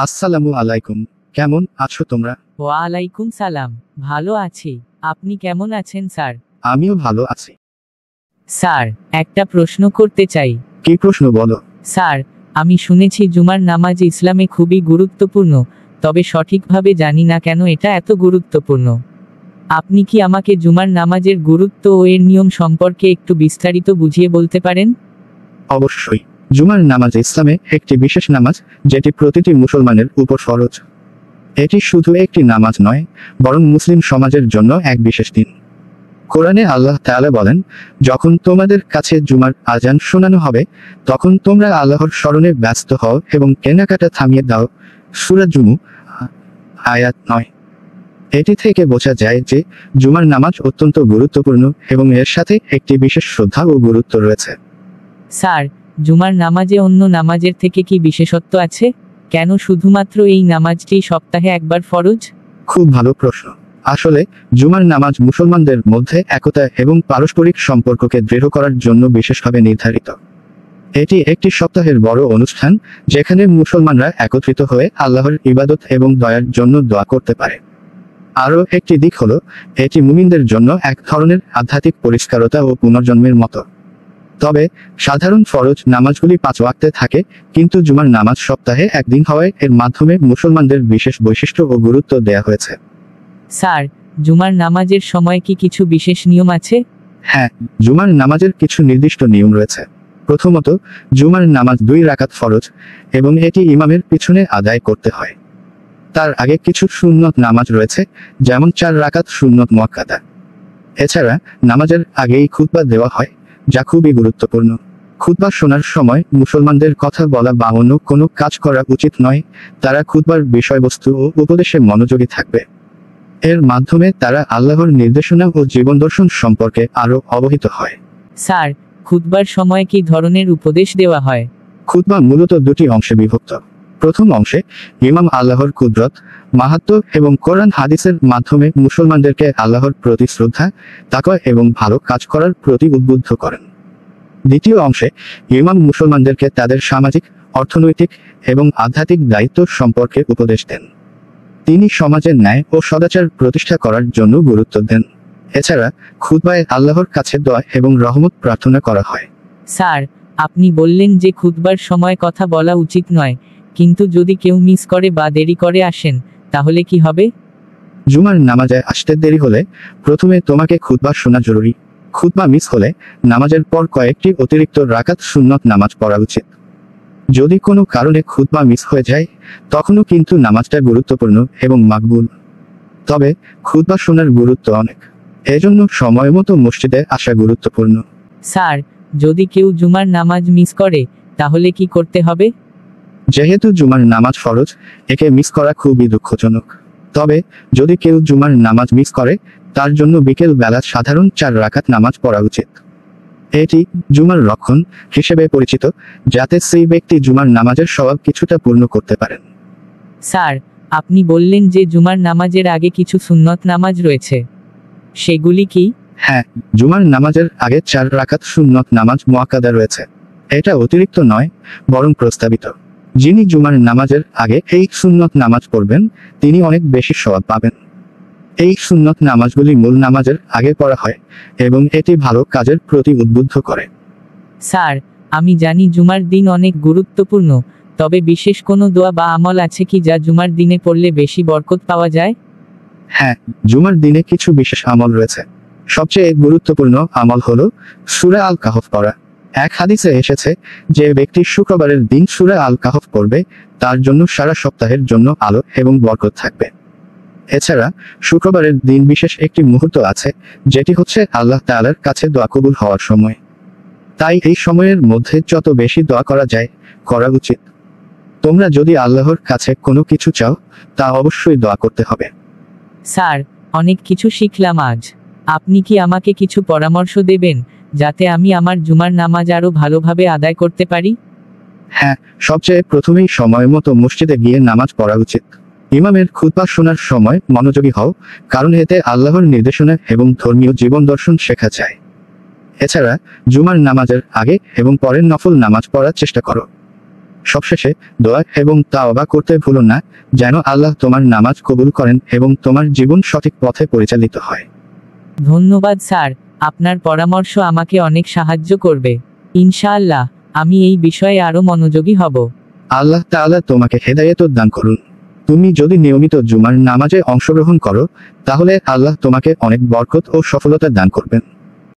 আসসালামু আলাইকুম। কেমন আছো তোমরা? ওয়ালাইকুম সালাম। ভালো আছি। আপনি কেমন আছেন স্যার? আমিও ভালো আছি। স্যার, একটা প্রশ্ন করতে চাই। কি প্রশ্ন বলো? স্যার, আমি শুনেছি জুমার নামাজ ইসলামে খুবই গুরুত্বপূর্ণ, তবে সঠিকভাবে জানি না কেন এটা এত গুরুত্বপূর্ণ। আপনি কি আমাকে জুমার নামাজের গুরুত্ব ও এর নিয়ম সম্পর্কে একটু বিস্তারিত বুঝিয়ে বলতে পারেন? অবশ্যই। জুমার নামাজ ইসলামে একটি বিশেষ নামাজ, যেটি প্রতিটি মুসলমানের উপর ফরজ। এটি শুধু একটি নামাজ নয়, বরং মুসলিম সমাজের জন্য এক বিশেষ দিন। কোরআনে আল্লাহ তাআলা বলেন, যখন তোমাদের কাছে জুমার আজান শোনানো হবে, তখন তোমরা আল্লাহর স্মরণে ব্যস্ত হও এবং কেনাকাটা থামিয়ে দাও। সূরা জুমু, আয়াত 9। এটি থেকে বোঝা যায় যে জুমার নামাজ অত্যন্ত গুরুত্বপূর্ণ এবং এর সাথে একটি বিশেষ শ্রদ্ধা ও গুরুত্ব রয়েছে। স্যার, জুমার নামাজে অন্য নামাজের থেকে কি বিশেষত্ব আছে? কেন শুধুমাত্র এই নামাজটি সপ্তাহে একবার ফরজ? খুব ভালো প্রশ্ন। আসলে জুমার নামাজ মুসলমানদের মধ্যে একতা এবং পারস্পরিক সম্পর্ককে দৃঢ় করার জন্য বিশেষভাবে নির্ধারিত। এটি একটি সপ্তাহের বড় অনুষ্ঠান, যেখানে মুসলমানরা একত্রিত হয়ে আল্লাহর ইবাদত এবং দয়ার জন্য দোয়া করতে পারে। আরও একটি দিক হলো, এটি মুমিনদের জন্য এক ধরনের আধ্যাত্মিক পরিষ্কারতা ও পুনর্জন্মের মতো। তবে সাধারণ ফরজ নামাজগুলি 5 ওয়াক্তে থাকে, কিন্তু জুমার নামাজ সপ্তাহে একদিন হওয়ায় এর মাধ্যমে মুসলমানদের বিশেষ বৈশিষ্ট্য ও গুরুত্ব দেয়া হয়েছে। স্যার, জুমার নামাজের সময় কি কিছু বিশেষ নিয়ম আছে? হ্যাঁ, জুমার নামাজের কিছু নির্দিষ্ট নিয়ম রয়েছে। প্রথমত, জুমার নামাজ 2 রাকাত ফরজ এবং এটি ইমামের পিছনে আদায় করতে হয়। তার আগে কিছু সুন্নত নামাজ রয়েছে, যেমন 4 রাকাত সুন্নত মুআক্কাদা। এছাড়া নামাজের আগেই খুতবা দেওয়া হয়, যা খুবই গুরুত্বপূর্ণ। খুতবা শোনার সময় মুসলমানদের কথা বলা বা অন্য কোনো কাজ করা উচিত নয়। তারা খুতবার বিষয়বস্তু ও উপদেশে মনোযোগী থাকবে। এর মাধ্যমে তারা আল্লাহর নির্দেশনা ও জীবনদর্শন সম্পর্কে আরও অবহিত হয়। স্যার, খুতবার সময় কি ধরনের উপদেশ দেওয়া হয়? খুতবা মূলত 2টি অংশে বিভক্ত। প্রথম অংশে ইমাম আল্লাহর কুদরত, মাহাত্ম্য এবং কোরআন হাদিসের মাধ্যমে মুসলমানদেরকে আল্লাহর প্রতি শ্রদ্ধা, তাকওয়া এবং ভালো কাজ করার প্রতি উদ্বুদ্ধ করেন। দ্বিতীয় অংশে ইমাম মুসলমানদেরকে তাদের সামাজিক, অর্থনৈতিক এবং আধ্যাত্মিক দায়িত্ব সম্পর্কে উপদেশ দেন। তিনি সমাজে ন্যায় ও সদাচার প্রতিষ্ঠা করার জন্য গুরুত্ব দেন। এছাড়া খুতবায় আল্লাহর কাছে দোয়া এবং রহমত প্রার্থনা করা হয়। স্যার, আপনি বললেন যে খুতবার সময় কথা বলা উচিত নয়, কিন্তু যদি কেউ মিস করে বা দেরি করে আসেন, তাহলে কি হবে? জুমার নামাজে আসতে দেরি হলে প্রথমে তোমাকে খুতবা শোনা জরুরি। খুতবা মিস হলে নামাজের পর কয়েকটি অতিরিক্ত রাকাত সুন্নত নামাজ পড়া উচিত। যদি কোনো কারণে খুতবা মিস হয়ে যায়, তখনও কিন্তু নামাজটা গুরুত্বপূর্ণ এবং মাকবুল। তবে খুতবা শোনার গুরুত্ব অনেক, এজন্য সময় মতো মসজিদে আসা গুরুত্বপূর্ণ। স্যার, যদি কেউ জুমার নামাজ মিস করে, তাহলে কি করতে হবে? যেহেতু জুমার নামাজ ফরজ, একে মিস করা খুবই দুঃখজনক। তবে যদি কেউ জুমার নামাজ মিস করে, তার জন্য বিকেল বেলা সাধারণ 4 রাকাত নামাজ পড়া উচিত। এটি জুমার রক্ষণ হিসেবে পরিচিত, যাতে সেই ব্যক্তি জুমার নামাজের সওয়াব কিছুটা পূর্ণ করতে পারেন। স্যার, আপনি বললেন যে জুমার নামাজের আগে কিছু সুন্নত নামাজ রয়েছে। সেগুলি কি? হ্যাঁ, জুমার নামাজের আগে 4 রাকাত সুন্নত নামাজ মুআক্কাদা রয়েছে। এটা অতিরিক্ত নয়, বরং প্রস্তাবিত। যিনি জুমার নামাজের আগে এই সুন্নত নামাজ পড়বেন, তিনি অনেক বেশি সওয়াব পাবেন। এই সুন্নত নামাজগুলি মূল নামাজের আগে পড়া হয় এবং এটি ভালো কাজের প্রতি উদ্বুদ্ধ করে। স্যার, আমি জানি জুমার দিন অনেক গুরুত্বপূর্ণ, তবে বিশেষ কোনো দোয়া বা আমল আছে কি যা জুমার দিনে পড়লে বেশি বরকত পাওয়া যায়? হ্যাঁ, জুমার দিনে কিছু বিশেষ আমল রয়েছে। সবচেয়ে গুরুত্বপূর্ণ আমল হলো সূরা আল কাহফ পড়া। এক হাদিসে এসেছে, যে ব্যক্তি শুক্রবারের দিন সূরা আল কাহফ পড়বে, তার জন্য সারা সপ্তাহের জন্য আলো এবং বরকত থাকবে। এছাড়া শুক্রবারের দিন বিশেষ একটি মুহূর্ত আছে, যেটি হচ্ছে আল্লাহ তাআলার কাছে দোয়া কবুল হওয়ার সময়। তাই এই সময়ের মধ্যে যত বেশি দোয়া করা যায়, করা উচিত। তোমরা যদি আল্লাহর কাছে কোনো কিছু চাও, তা অবশ্যই দোয়া করতে হবে। স্যার, অনেক কিছু শিখলাম আজ। আপনি কি আমাকে কিছু পরামর্শ দেবেন, যাতে আমি আমার জুমার নামাজ আরো ভালোভাবে আদায় করতে পারি? হ্যাঁ, সবচেয়ে প্রথমেই সময় মতো মসজিদে গিয়ে নামাজ পড়া উচিত। ইমামের খুতবা শোনার সময় মনোযোগী হও, কারণ এতে আল্লাহর নির্দেশনা এবং ধর্মীয় জীবন দর্শন শেখা যায়। এছাড়া জুমার নামাজের আগে এবং পরের নফল নামাজ পড়ার চেষ্টা করো। সবশেষে দোয়া এবং তাওবা করতে ভুলো না, যেন আল্লাহ তোমার নামাজ কবুল করেন এবং তোমার জীবন সঠিক পথে পরিচালিত হয়। ধন্যবাদ স্যার, আপনার পরামর্শ আমাকে অনেক সাহায্য করবে। ইনশাআল্লাহ আমি এই বিষয়ে আরো মনোযোগী হব। আল্লাহ তাআলা তোমাকে হেদায়েত দান করুন। তুমি যদি নিয়মিত জুমার নামাজে অংশগ্রহণ করো, তাহলে আল্লাহ তোমাকে অনেক বরকত ও সফলতা দান করবেন।